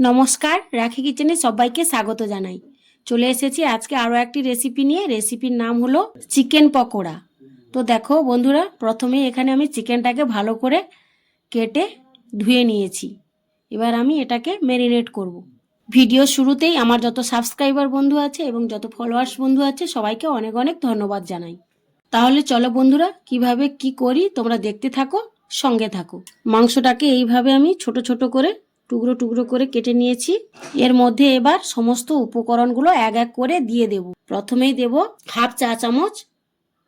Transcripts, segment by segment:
নমস্কার, রাখি কিচেনে সবাইকে স্বাগত জানাই। চলে এসেছি আজকে আরও একটি রেসিপি নিয়ে। রেসিপির নাম হলো চিকেন পকোড়া। তো দেখো বন্ধুরা, প্রথমে এখানে আমি চিকেনটাকে ভালো করে কেটে ধুয়ে নিয়েছি। এবার আমি এটাকে ম্যারিনেট করব। ভিডিও শুরুতেই আমার যত সাবস্ক্রাইবার বন্ধু আছে এবং যত ফলোয়ার্স বন্ধু আছে সবাইকে অনেক অনেক ধন্যবাদ জানাই। তাহলে চলো বন্ধুরা, কিভাবে কি করি তোমরা দেখতে থাকো, সঙ্গে থাকো। মাংসটাকে এইভাবে আমি ছোট ছোট করে টুকরো টুকরো করে কেটে নিয়েছি। এর মধ্যে এবার সমস্ত উপকরণগুলো এক এক করে দিয়ে দেব। প্রথমেই দেব হাফ চা চামচ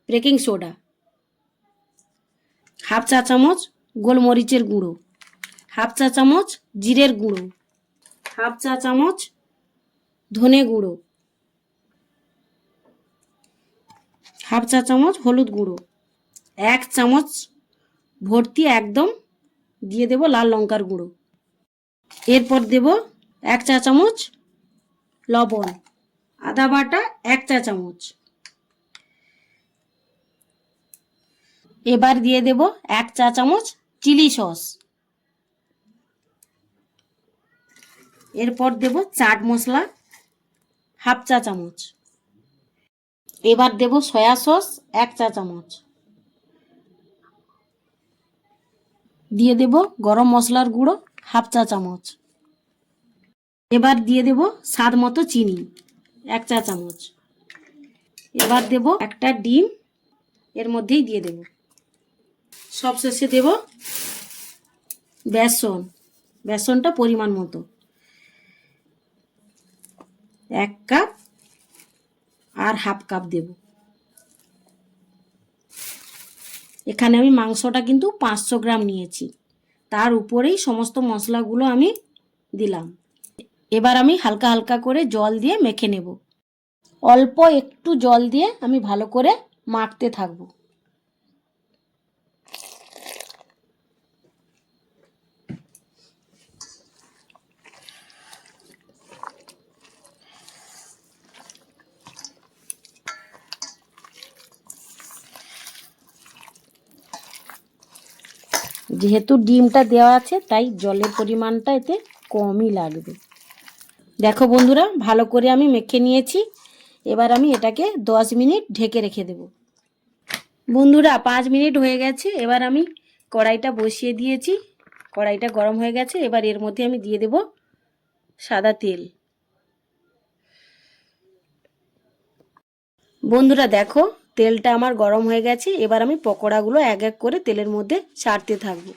বেকিং সোডা, হাফ চা চামচ গোলমরিচের গুঁড়ো, হাফ চা চামচ জিরের গুঁড়ো, হাফ চা চামচ ধনে গুঁড়ো, হাফ চা চামচ হলুদ গুঁড়ো, এক চামচ ভর্তি একদম দিয়ে দেব লাল লঙ্কার গুঁড়ো। এরপর দেব এক চা চামচ লবণ, আদা বাটা এক চা চামচ। এবার দিয়ে দেব এক চা চামচ চিলি সস। এরপর দেব চাট মশলা হাফ চা চামচ। এবার দেব সয়া সস এক চা চামচ। দিয়ে দেব গরম মশলার গুঁড়ো হাফ চা চামচ। এবার দিয়ে দেব স্বাদ মতো চিনি এক চা চামচ। এবার দেব একটা ডিম এর মধ্যেই দিয়ে দেব। সবশেষে দেব বেসনটা পরিমাণ মতো, এক কাপ আর হাফ কাপ দেব। এখানে আমি মাংসটা কিন্তু 500 গ্রাম নিয়েছি, তার উপরেই সমস্ত মশলাগুলো আমি দিলাম। এবার আমি হালকা হালকা করে জল দিয়ে মেখে নেব। অল্প একটু জল দিয়ে আমি ভালো করে মাখতে থাকব। যেহেতু ডিমটা দেওয়া আছে তাই জলের পরিমাণটা এতে কমই লাগবে। দেখো বন্ধুরা, ভালো করে আমি মেখে নিয়েছি। এবার আমি এটাকে 10 মিনিট ঢেকে রেখে দেব। বন্ধুরা 5 মিনিট হয়ে গেছে। এবার আমি কড়াইটা বসিয়ে দিয়েছি, কড়াইটা গরম হয়ে গেছে। এবার এর মধ্যে আমি দিয়ে দেব সাদা তেল। বন্ধুরা দেখো, তেলটা আমার গরম হয়ে গেছে। এবার আমি পকোড়াগুলো এক এক করে তেলের মধ্যে ছাড়তে থাকবো।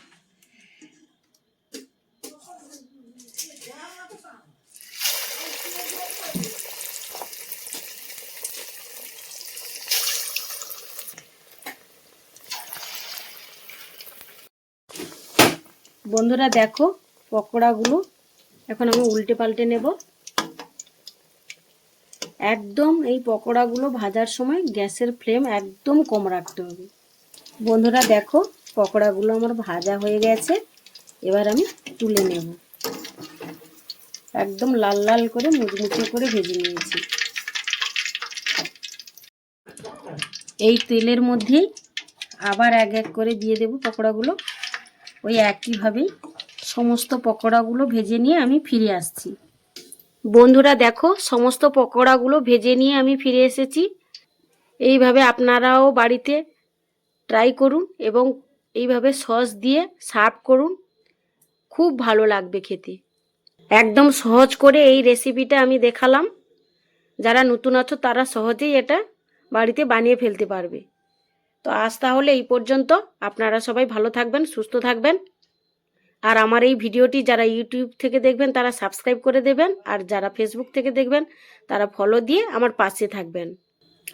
বন্ধুরা দেখো, পকোড়াগুলো এখন আমি উল্টে পাল্টে নেব। একদম এই পকোড়াগুলো ভাজার সময় গ্যাসের ফ্লেম একদম কম রাখতে হবে। বন্ধুরা দেখো, পকোড়াগুলো আমার ভাজা হয়ে গেছে। এবার আমি তুলে নেব। একদম লাল লাল করে মুচমুচে করে ভেজে নিয়েছি। এই তেলের মধ্যেই আবার এক এক করে দিয়ে দেব পকোড়াগুলো। ওই একইভাবেই সমস্ত পকোড়াগুলো ভেজে নিয়ে আমি ফিরে আসছি। বন্ধুরা দেখো, সমস্ত পকোড়াগুলো ভেজে নিয়ে আমি ফিরে এসেছি। এইভাবে আপনারাও বাড়িতে ট্রাই করুন এবং এইভাবে সস দিয়ে সার্ভ করুন, খুব ভালো লাগবে খেতে। একদম সহজ করে এই রেসিপিটা আমি দেখালাম। যারা নতুন আছো তারা সহজেই এটা বাড়িতে বানিয়ে ফেলতে পারবে। তো আজ তাহলে এই পর্যন্ত। আপনারা সবাই ভালো থাকবেন, সুস্থ থাকবেন। আর আমার এই ভিডিওটি যারা ইউটিউব থেকে দেখবেন তারা সাবস্ক্রাইব করে দেবেন, আর যারা ফেসবুক থেকে দেখবেন তারা ফলো দিয়ে আমার পাশে থাকবেন।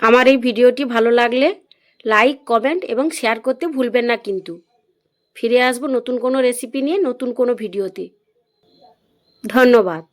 আমার এই ভিডিওটি ভালো লাগলে লাইক, কমেন্ট এবং শেয়ার করতে ভুলবেন না কিন্তু। ফিরে আসবো নতুন কোনো রেসিপি নিয়ে, নতুন কোনো ভিডিওতে। ধন্যবাদ।